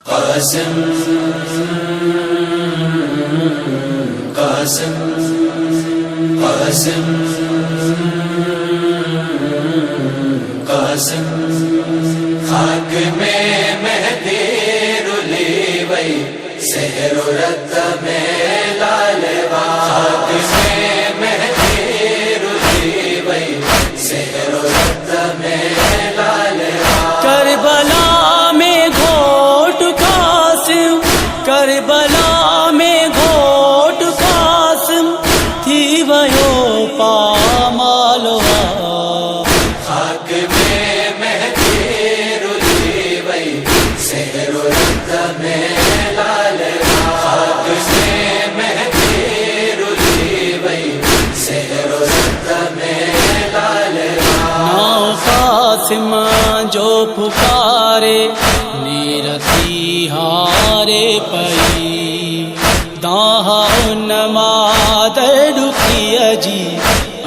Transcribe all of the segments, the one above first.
قاسم قاسم قاسم قاسم خاک میں مہدی رلی وئی سحر و رت میں لالوا خاک میں مہدی رلی وئی سحر و رت میں لالوا کربلا میں گھوٹ قاسم کربلا میں گھوٹ قاسم تھی ویو پامالوا خاک میں مہدی رلی وئی سحر و رت میں لالوا خاک میں مہدی رلی وئی سحر و رت میں لالوا نام قاسم جو پکارے نیرتی ہارے پئی داہا نماد ڈکی اجی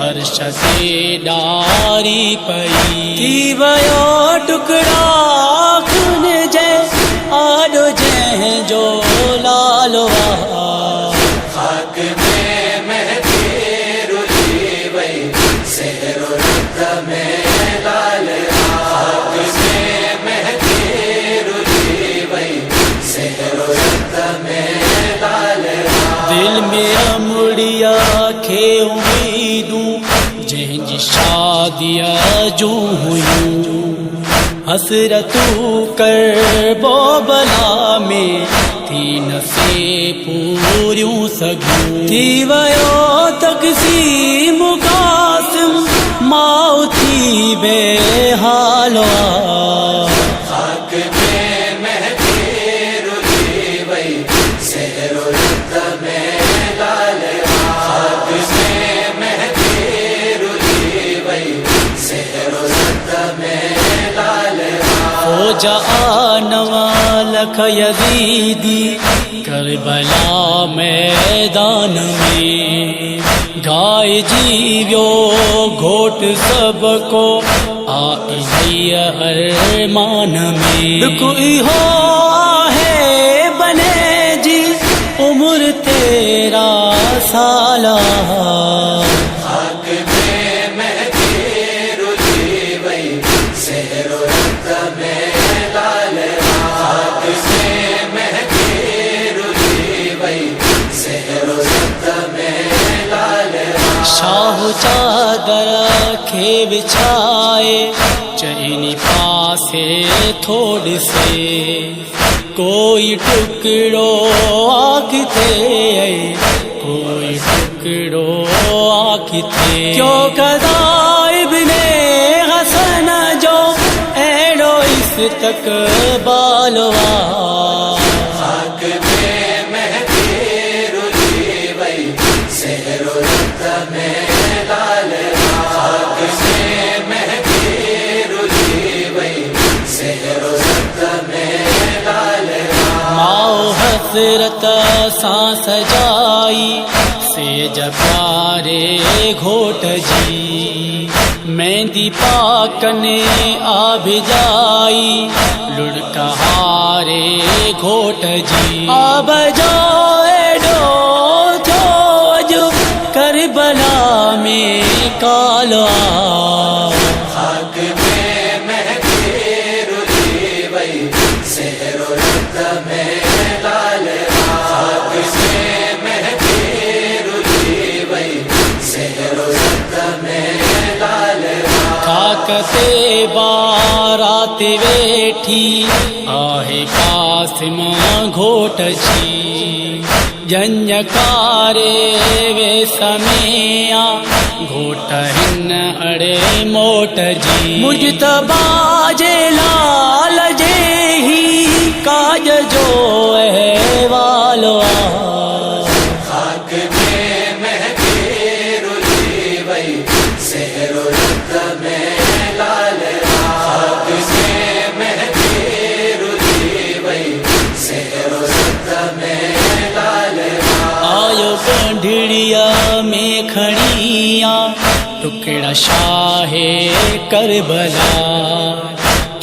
عرش سے ڈاری پئی تھی ویو ٹکڑا کھن جے آڈو جے جو لالوا خاک میں مہدی رلی وئی سحر و رت میں لالوا خاک میں مہدی رلی وئی سحر و رت میں لالوا دل میں امڑیا کھے امیدوں جن جی شادیا جو ہوئیں حسرتوں کربو بلا میں تھی نفے پوریوں سگوں تھی ویو تقسیم قاسم ماؤ تھی بے حالوا خاک میں مہدی رلی وئی سحر و رت میں لالوا خاک میں مہدی رلی وئی سحر و رت میں لالوا ہو جا نوا لکھ یزیدی کربلا میدان میں گائے جیویو گھوٹ سب کو آئی ارمان میں کوئی ہو ہے بنے جی عمر تیرا سالہ خاک میں مہدی رلی وئی سحر و رت میں لالوا خاک میں مہدی رلی وئی سحر و رت میں لالوا شاہ چادر کھے بچھائے چینی پاسے تھوڑ سے کوئی ٹکڑو آکتے کوئی ٹکڑو آکتے کیوں کدا ابن حسن جو ایڈو اس تک بالوا خاک میں مہدی رلی وئی سحر و رت میں لالوا خاک میں مہدی رلی وئی سحر و رت میں لالوا ماؤ حسرت ساں سجائی سیج پیارے گھوٹ جی مہندی پاکنے آب جائی لڑکا ہارے گھوٹ جی آب جو ایڈو جو جو کربلا میں کالوا خاک میں مہدی رلی وئی سحر و رت میں لالوا خاک میں مہدی رلی وئی سحر و رت میں لالوا کاکتے بارات ویٹھی آہے قاسم گھوٹ جی جنجکارے وے سمیا گھوٹ ہن اڑے موٹ جی مجتبا جے لال جے ہی کاج جو احوالوا خاک میں مہدی رلی وئی سحر و رت میں لالوا خاک میں مہدی رلی وئی سحر و رت میں لالوا آیو کنڈڑیا میں کھڑیاں ٹکڑا شاہ کربلا